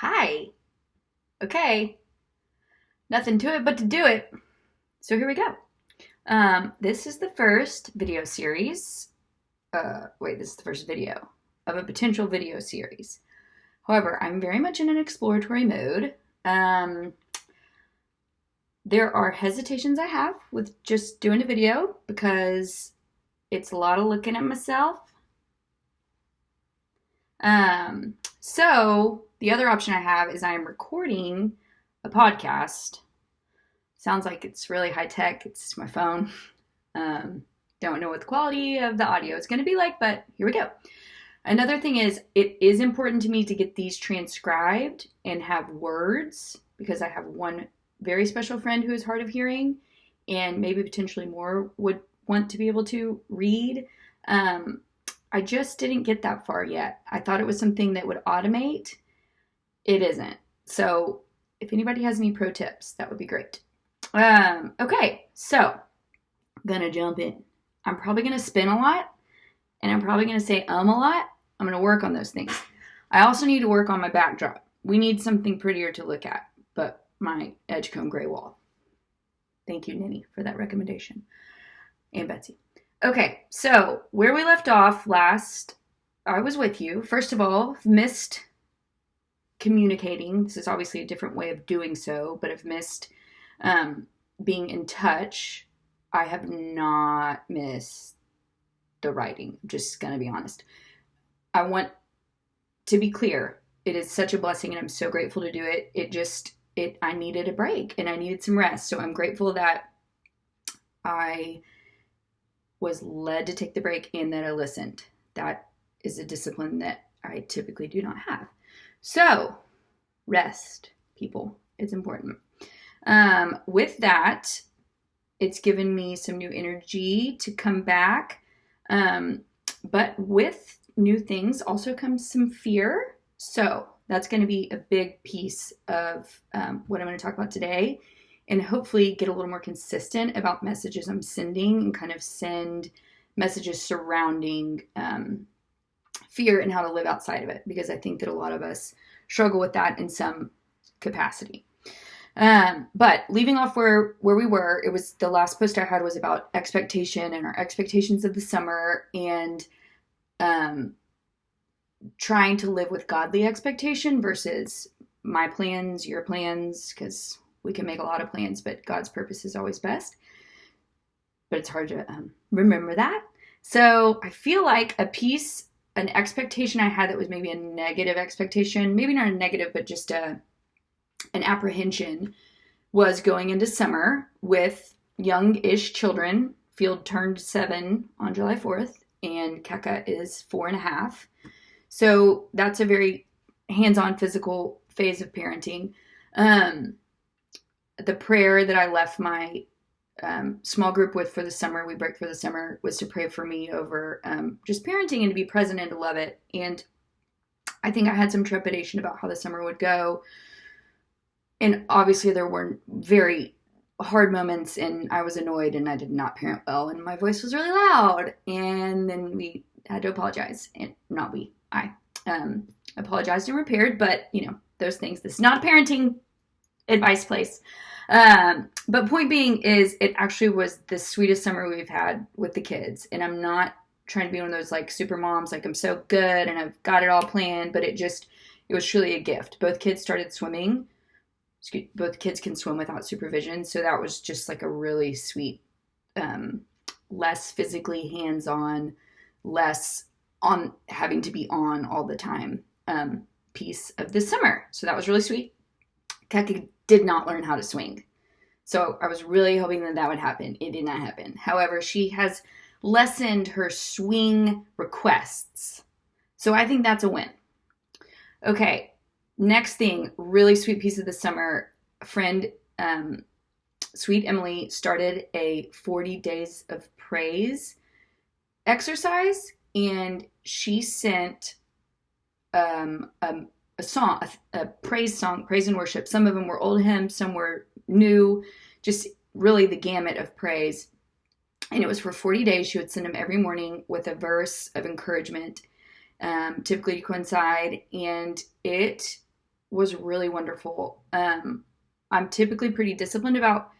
Hi. Okay. Nothing to it but to do it. So here we go. This is the first video series. This is the first video of a potential video series. However, I'm very much in an exploratory mode. Um, there are hesitations I have with just doing a video because it's a lot of looking at myself. So the other option I have is I am recording a podcast. Sounds like it's really high tech. It's my phone. Don't know what the quality of the audio is going to be like, but here we go. Another thing is, it is important to me to get these transcribed and have words because I have one very special friend who is hard of hearing, and maybe potentially more would want to be able to read. I just didn't get that far yet. I thought it was something that would automate. It isn't. So if anybody has any pro tips, that would be great. Okay, so I'm gonna jump in. I'm probably gonna spin a lot, and I'm probably gonna say a lot. I'm gonna work on those things. I also need to work on my backdrop. We need something prettier to look at, but my Edgecombe gray wall. Thank you, Ninny, for that recommendation. And Betsy. Okay, so where we left off last, I was with you. First of all, missed communicating. This is obviously a different way of doing so, but I've missed being in touch. I have not missed the writing. I'm just going to be honest. I want to be clear. It is such a blessing and I'm so grateful to do it. I needed a break and I needed some rest. So I'm grateful that I was led to take the break and that I listened. That is a discipline that I typically do not have. So, rest, people. It's important. With that, it's given me some new energy to come back. But with new things also comes some fear. So, that's going to be a big piece of what I'm going to talk about today. And hopefully get a little more consistent about messages I'm sending and kind of send messages surrounding fear and how to live outside of it, because I think that a lot of us struggle with that in some capacity. But leaving off where we were, it was the last post I had was about expectation and our expectations of the summer and trying to live with godly expectation versus my plans, your plans, because we can make a lot of plans, but God's purpose is always best. But it's hard to remember that. So I feel like an expectation I had that was maybe a negative expectation, maybe not a negative, but just an apprehension, was going into summer with young-ish children. Field turned 7 on July 4th, and Keka is 4.5. So that's a very hands-on physical phase of parenting. The prayer that I left my small group with for the summer, we break for the summer, was to pray for me over just parenting and to be present and to love it. And I think I had some trepidation about how the summer would go. And obviously there were very hard moments and I was annoyed and I did not parent well and my voice was really loud. And then we had to apologize. And not we, I apologized and repaired, but those things. This is not a parenting advice place. But point being is it actually was the sweetest summer we've had with the kids. And I'm not trying to be one of those like super moms, like I'm so good and I've got it all planned, but it was truly a gift. Both kids started swimming. Both kids can swim without supervision. So that was just like a really sweet, less physically hands-on, less on having to be on all the time, piece of the summer. So that was really sweet. Keka did not learn how to swing. So I was really hoping that would happen. It did not happen. However, she has lessened her swing requests. So I think that's a win. Okay, next thing, really sweet piece of the summer. A friend, Sweet Emily, started a 40 days of praise exercise. And she sent a song, a praise song, praise and worship. Some of them were old hymns, some were new, just really the gamut of praise. And it was for 40 days. She would send them every morning with a verse of encouragement, typically to coincide. And it was really wonderful. I'm typically pretty disciplined about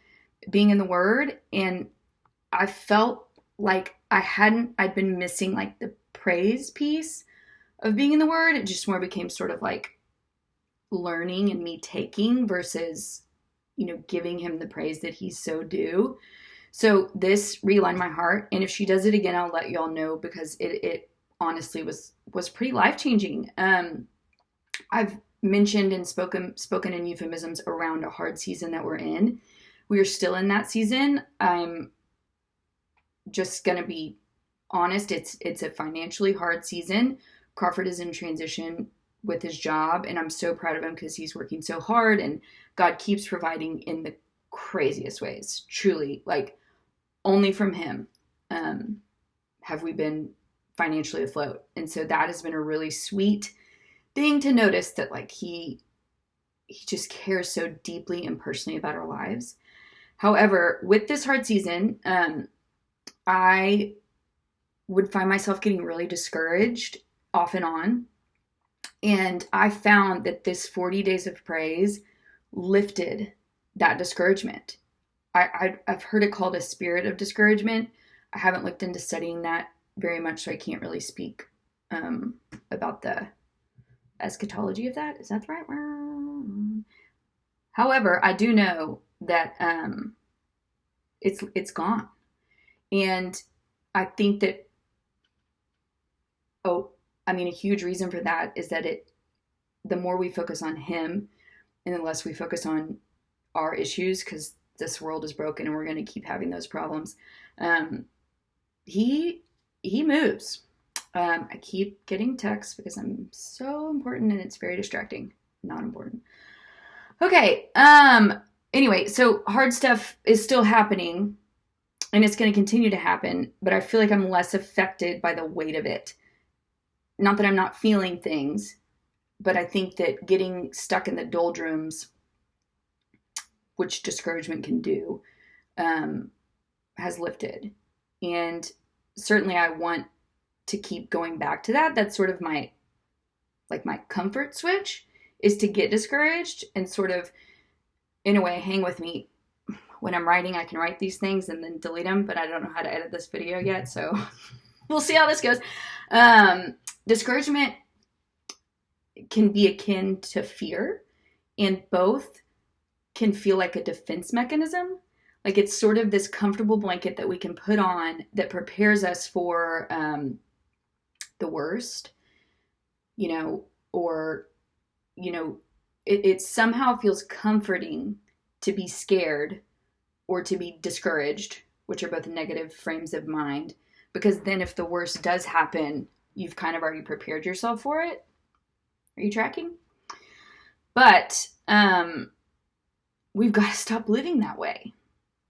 being in the Word, and I felt like I'd been missing like the praise piece of being in the Word. It just more became sort of like learning and me taking versus, giving him the praise that he's so due. So this realigned my heart, and if she does it again, I'll let y'all know, because it honestly was pretty life-changing. I've mentioned and spoken in euphemisms around a hard season that we're in. We are still in that season. I'm just gonna be honest. It's a financially hard season. Crawford is in transition with his job, and I'm so proud of him because he's working so hard, and God keeps providing in the craziest ways. Truly, like, only from him have we been financially afloat. And so that has been a really sweet thing to notice, that like he just cares so deeply and personally about our lives. However, with this hard season, I would find myself getting really discouraged off and on. And I found that this 40 days of praise lifted that discouragement. I've heard it called a spirit of discouragement. I haven't looked into studying that very much, so I can't really speak about the eschatology of that. Is that the right word? However, I do know that it's gone. And I think that, a huge reason for that is that the more we focus on him and the less we focus on our issues, because this world is broken and we're going to keep having those problems, he moves. I keep getting texts because I'm so important and it's very distracting. Not important. Okay. Anyway, so hard stuff is still happening, and it's going to continue to happen, but I feel like I'm less affected by the weight of it. Not that I'm not feeling things, but I think that getting stuck in the doldrums, which discouragement can do, has lifted. And certainly I want to keep going back to that. That's sort of my comfort switch, is to get discouraged and sort of, in a way, hang with me. When I'm writing, I can write these things and then delete them, but I don't know how to edit this video yet, so we'll see how this goes. Discouragement can be akin to fear, and both can feel like a defense mechanism. Like, it's sort of this comfortable blanket that we can put on that prepares us for the worst, it somehow feels comforting to be scared or to be discouraged, which are both negative frames of mind, because then if the worst does happen, you've kind of already prepared yourself for it. Are you tracking? But we've got to stop living that way.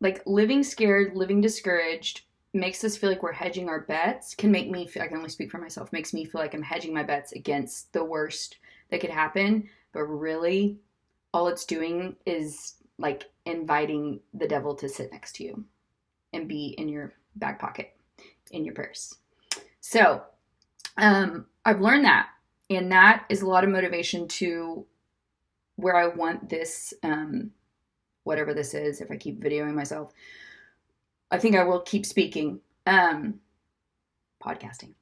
Like, living scared, living discouraged makes us feel like we're hedging our bets. Can make me feel, I can only speak for myself, makes me feel like I'm hedging my bets against the worst that could happen. But really, all it's doing is like inviting the devil to sit next to you and be in your back pocket, in your purse. So I've learned that, and that is a lot of motivation to where I want this, whatever this is. If I keep videoing myself, I think I will keep speaking, podcasting.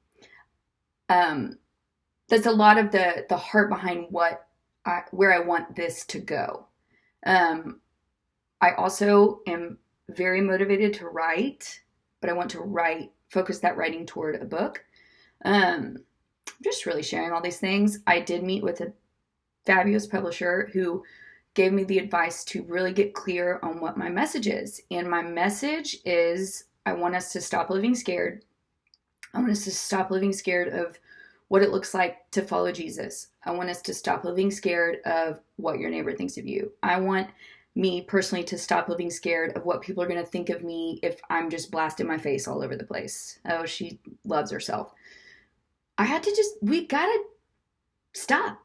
That's a lot of the heart behind where I want this to go. I also am very motivated to write, but I want to focus that writing toward a book. I'm just really sharing all these things. I did meet with a fabulous publisher who gave me the advice to really get clear on what my message is. And my message is, I want us to stop living scared. I want us to stop living scared of what it looks like to follow Jesus. I want us to stop living scared of what your neighbor thinks of you. I want me personally to stop living scared of what people are going to think of me if I'm just blasting my face all over the place. Oh, she loves herself. We gotta stop.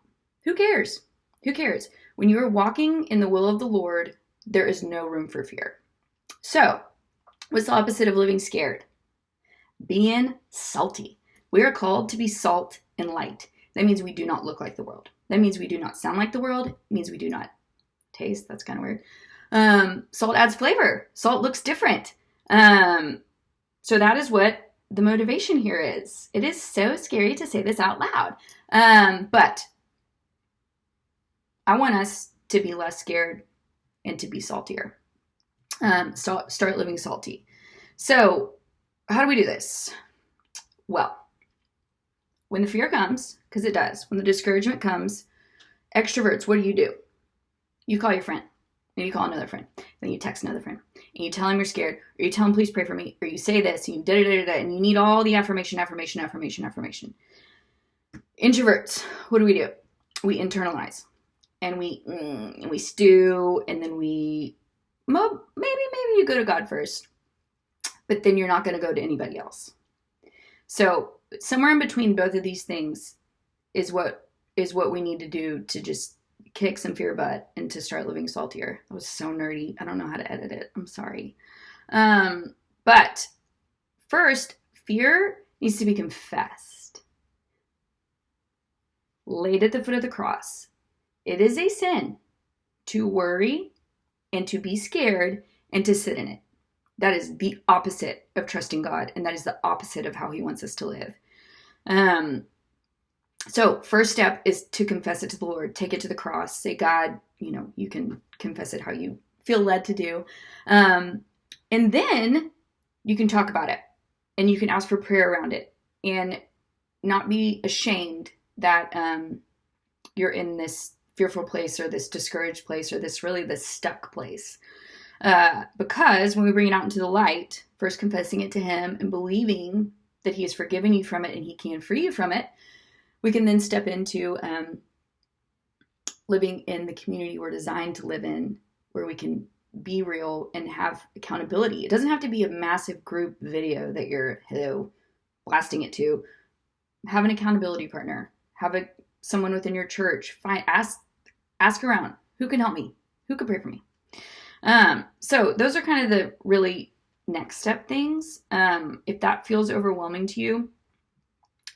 Who cares? Who cares? When you are walking in the will of the Lord, there is no room for fear. So, what's the opposite of living scared? Being salty. We are called to be salt and light. That means we do not look like the world. That means we do not sound like the world. It means we do not taste. That's kind of weird. Salt adds flavor. Salt looks different. So that is what the motivation here is. It is so scary to say this out loud. But I want us to be less scared and to be saltier. Start living salty. So how do we do this? Well, when the fear comes, because it does, when the discouragement comes, extroverts, what do? You call your friend, and you call another friend, then you text another friend, and you tell him you're scared, or you tell him, please pray for me, or you say this, and you da-da-da-da-da, and you need all the affirmation. Introverts, what do? We internalize, and we stew, and then maybe you go to God first, but then you're not going to go to anybody else. So somewhere in between both of these things is what we need to do to just kick some fear butt and to start living saltier. That was so nerdy. I don't know how to edit it. I'm sorry. But first, fear needs to be confessed. Laid at the foot of the cross. It is a sin to worry and to be scared and to sit in it. That is the opposite of trusting God, and that is the opposite of how he wants us to live. So first step is to confess it to the Lord, take it to the cross, say, God, you can confess it how you feel led to do. And then you can talk about it and you can ask for prayer around it and not be ashamed that you're in this fearful place or this discouraged place or this stuck place. Because when we bring it out into the light, first confessing it to him and believing that he has forgiven you from it and he can free you from it, we can then step into living in the community we're designed to live in, where we can be real and have accountability. It doesn't have to be a massive group video that you're blasting it to. Have an accountability partner. Have someone within your church. Ask around. Who can help me? Who could pray for me? So those are kind of the really next step things. If that feels overwhelming to you,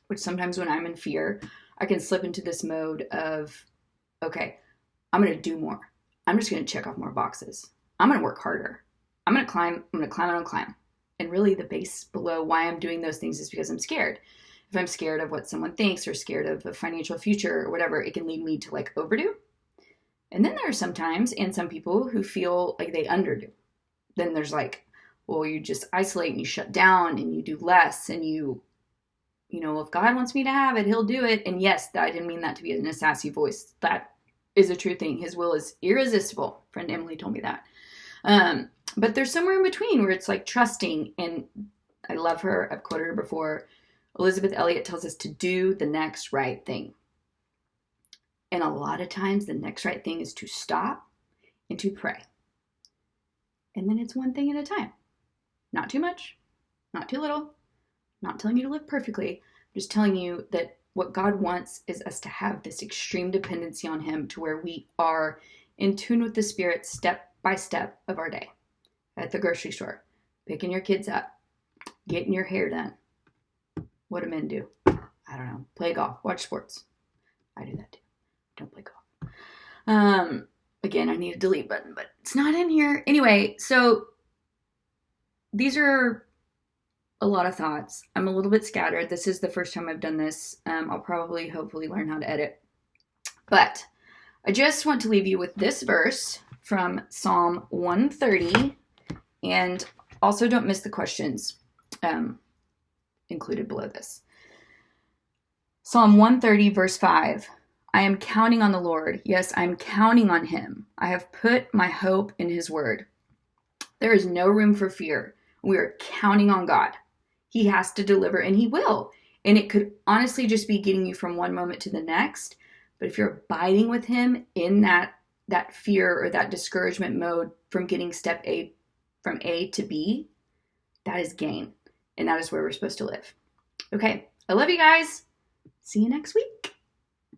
which sometimes when I'm in fear, I can slip into this mode of, okay, I'm going to do more. I'm just going to check off more boxes. I'm going to work harder. I'm going to climb. And really the base below why I'm doing those things is because I'm scared. If I'm scared of what someone thinks or scared of a financial future or whatever, it can lead me to overdo. And then there are sometimes, and some people who feel like they underdo. Then there's you just isolate and you shut down and you do less and if God wants me to have it, he'll do it. And yes, I didn't mean that to be a sassy voice. That is a true thing. His will is irresistible. Friend Emily told me that. But there's somewhere in between where it's trusting. And I love her. I've quoted her before. Elizabeth Elliot tells us to do the next right thing. And a lot of times the next right thing is to stop and to pray. And then it's one thing at a time. Not too much, not too little. Not telling you to live perfectly. I'm just telling you that what God wants is us to have this extreme dependency on him to where we are in tune with the Spirit step by step of our day. At the grocery store, picking your kids up, getting your hair done. What do men do? I don't know. Play golf, watch sports. I do that too. Don't play golf. Again, I need a delete button, but it's not in here. Anyway, so these are a lot of thoughts. I'm a little bit scattered. This is the first time I've done this. I'll hopefully learn how to edit. But I just want to leave you with this verse from Psalm 130. And also don't miss the questions included below this. Psalm 130, verse 5. I am counting on the Lord. Yes, I'm counting on him. I have put my hope in his word. There is no room for fear. We are counting on God. He has to deliver, and he will. And it could honestly just be getting you from one moment to the next. But if you're abiding with him in that fear or that discouragement mode from getting from A to B, that is gain. And that is where we're supposed to live. Okay, I love you guys. See you next week.